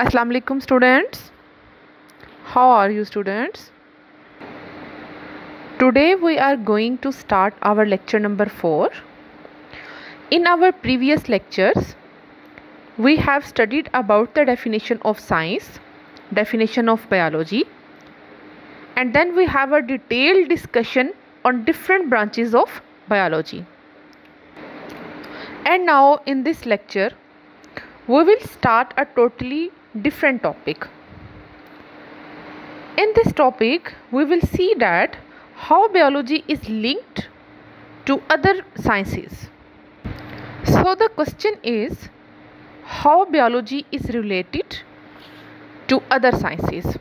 Assalamu alaikum students. How are you students? Today we are going to start our lecture number 4. In our previous lectures, we have studied about the definition of science, definition of biology, and then we have a detailed discussion on different branches of biology. And now in this lecture, we will start a totally different topic. In this topic, we will see that how biology is linked to other sciences. So the question is, how biology is related to other sciences?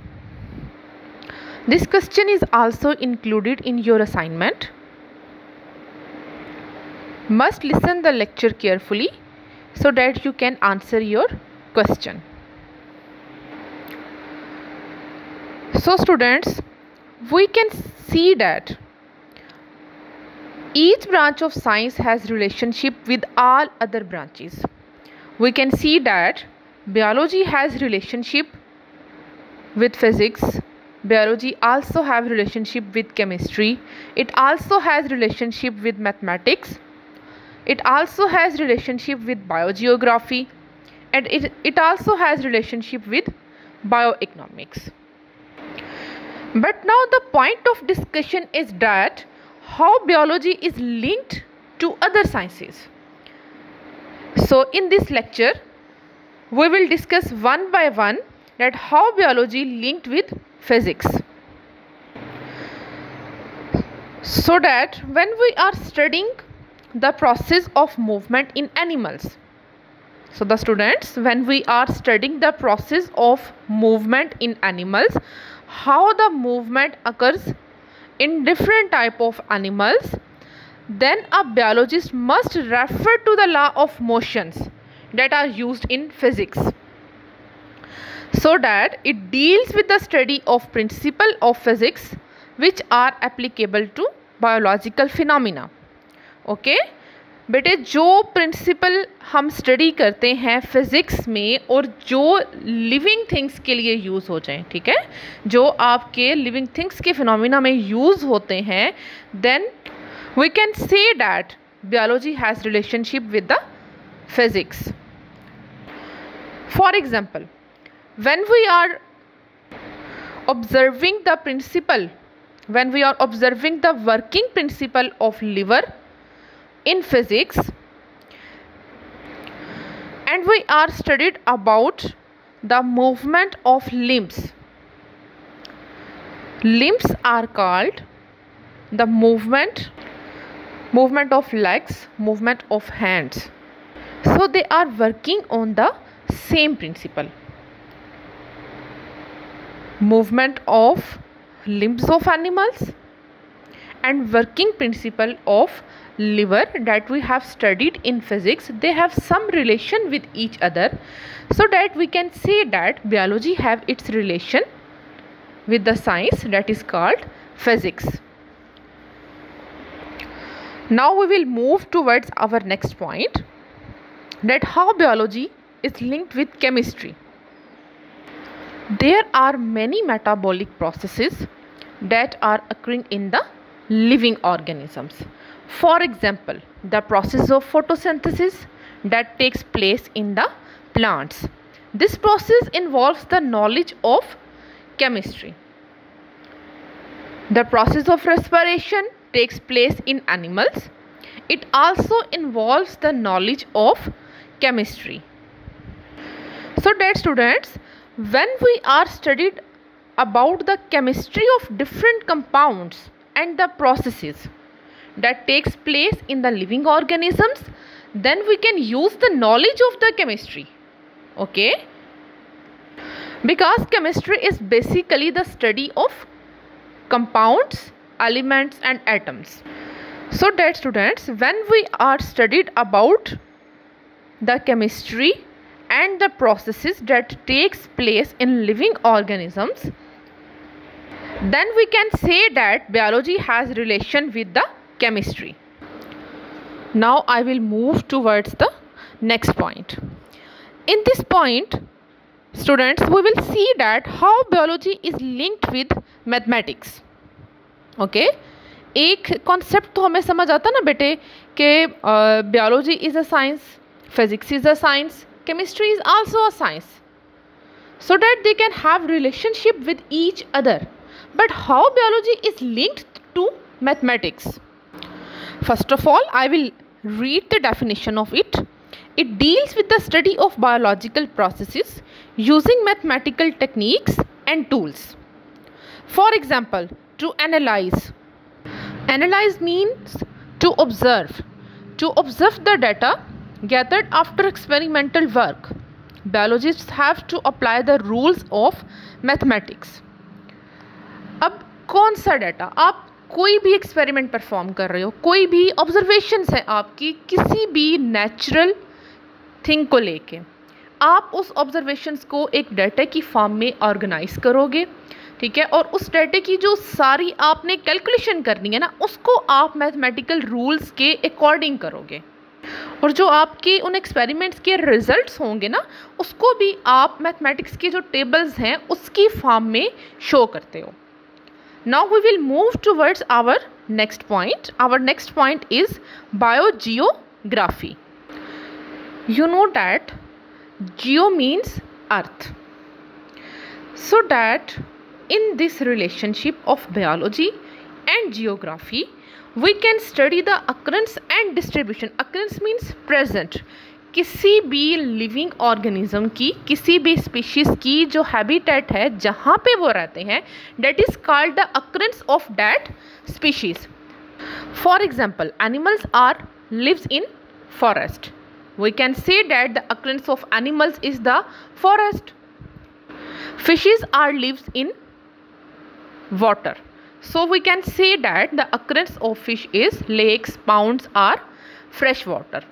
This question is also included in your assignment. Must listen the lecture carefully so that you can answer your question. So students, we can see that each branch of science has relationship with all other branches. We can see that biology has relationship with physics. Biology also have relationship with chemistry. It also has relationship with mathematics. It also has relationship with biogeography, and it also has relationship with bioeconomics. But now the point of discussion is that how biology is linked to other sciences. So in this lecture, we will discuss one by one that how biology linked with physics. So that when we are studying the process of movement in animals. So the students, when we are studying the process of movement in animals, how the movement occurs in different type of animals, then a biologist must refer to the law of motions that are used in physics, so that it deals with the study of principle of physics which are applicable to biological phenomena. Okay बेटे, जो principal हम study करते हैं physics में और जो living things के लिए यूज़ हो जाएं, ठीक है, जो आपके लिविंग थिंग्स के फिनोमिना में यूज़ होते हैं, then we can say that biology has relationship with the physics. For example, when we are observing the principle, when we are observing the working principle of lever in physics, and we are studied about the movement of limbs. Limbs are called the movement of legs, movement of hands. So they are working on the same principle. Movement of limbs of animals and working principle of liver that we have studied in physics, they have some relation with each other, so that we can say that biology have its relation with the science that is called physics. Now we will move towards our next point, that how biology is linked with chemistry. There are many metabolic processes that are occurring in the living organisms. For example, the process of photosynthesis that takes place in the plants. This process involves the knowledge of chemistry. The process of respiration takes place in animals. It also involves the knowledge of chemistry. So that students, when we are studied about the chemistry of different compounds and the processes that takes place in the living organisms, then we can use the knowledge of the chemistry, okay, because chemistry is basically the study of compounds, elements and atoms. So that students, when we are studied about the chemistry and the processes that takes place in living organisms, then we can say that biology has relation with the chemistry. Now I will move towards the next point. In this point, Students, we will see that how biology is linked with mathematics. Okay, एक concept तो हमें समझ आता ना बेटे कि biology is a science, physics is a science, chemistry is also a science, so that they can have relationship with each other. But how biology is linked to mathematics? First of all, I will read the definition of it. It deals with the study of biological processes using mathematical techniques and tools. For example, to analyze. Analyze means to observe. To observe the data gathered after experimental work. Biologists have to apply the rules of mathematics. अब कौन सा data, आप कोई भी experiment perform कर रहे हो, कोई भी ऑब्जर्वेशंस है आपकी किसी भी नेचुरल थिंग को लेके, आप उस ऑब्जर्वेशंस को एक डाटा की फॉर्म में ऑर्गेनाइज करोगे, ठीक है, और उस डाटा की जो सारी आपने कैलकुलेशन करनी है ना, उसको आप मैथमेटिकल रूल्स के अकॉर्डिंग करोगे, और जो आपके उन एक्सपेरिमेंट्स के रिजल्ट्स होंगे ना, उसको भी आप मैथमेटिक्स के जो टेबल्स हैं उसकी फॉर्म में शो करते हो. Now we will move towards our next point. Our next point is biogeography. You know that geo means earth. So that in this relationship of biology and geography, we can study the occurrence and distribution. Occurrence means present. किसी भी living organism की, किसी भी species की जो habitat है, जहाँ पे वो रहते हैं, that is called the occurrence of that species. For example, animals are lives in forest. We can say that the occurrence of animals is the forest. Fishes are lives in water. So we can say that the occurrence of fish is lakes, ponds or fresh water.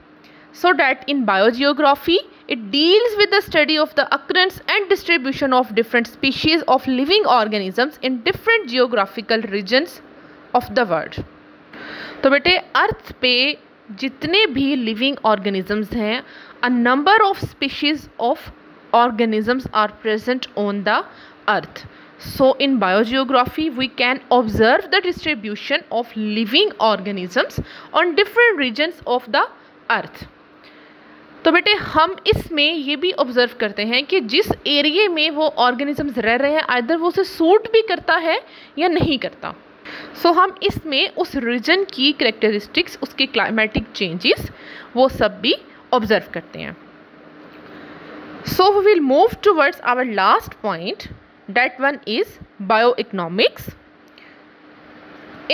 So that in biogeography, it deals with the study of the occurrence and distribution of different species of living organisms in different geographical regions of the world. तो बेटे अर्थ पे जितने भी living organisms हैं, a number of species of organisms are present on the earth. So in biogeography, we can observe the distribution of living organisms on different regions of the earth. तो बेटे हम इसमें ये भी ऑब्जर्व करते हैं कि जिस एरिया में वो ऑर्गेनिजम्स रह रहे हैं, आइदर वो उसे सूट भी करता है या नहीं करता. सो हम इसमें उस रीजन की कैरेक्टरिस्टिक्स, उसके क्लाइमेटिक चेंजेस, वो सब भी ऑब्जर्व करते हैं. So we will move towards our last point. That one is bioeconomics,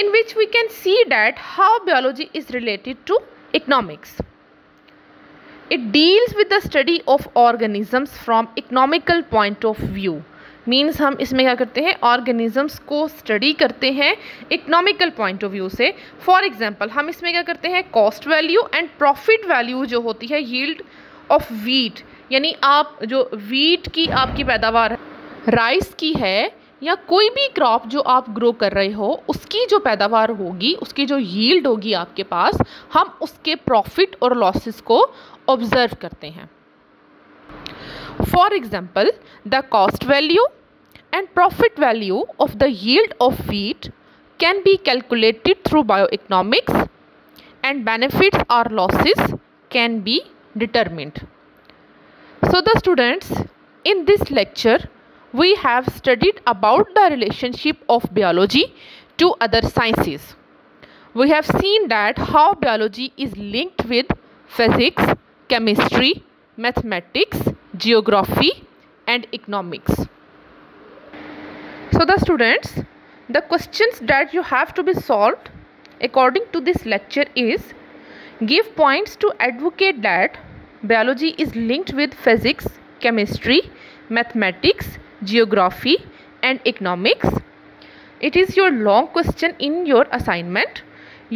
in which we can see that how biology is related to economics. It deals with the study of organisms from economical point of view. Means हम इसमें क्या करते हैं, organisms को study करते हैं economical point of view से. For example, हम इसमें क्या करते हैं, cost value and profit value जो होती है, yield of wheat, यानी आप जो wheat की आपकी पैदावार है, राइस की है, या कोई भी क्रॉप जो आप ग्रो कर रहे हो, उसकी जो पैदावार होगी, उसकी जो यील्ड होगी आपके पास, हम उसके प्रॉफिट और लॉसेस को ऑब्जर्व करते हैं. For example, the cost value and profit value of the yield of wheat can be calculated through bioeconomics and benefits और losses can be determined. So the students, in this lecture we have studied about the relationship of biology to other sciences. We have seen that how biology is linked with physics, chemistry, mathematics, geography and economics. So the students, the questions that you have to be solved according to this lecture is: give points to advocate that biology is linked with physics, chemistry, mathematics, geography and economics. It is your long question in your assignment.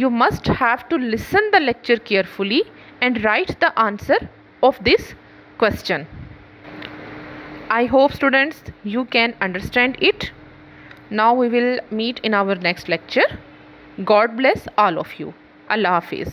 You must have to listen the lecture carefully and write the answer of this question. I hope students you can understand it. Now we will meet in our next lecture. God bless all of you. Allah Hafiz.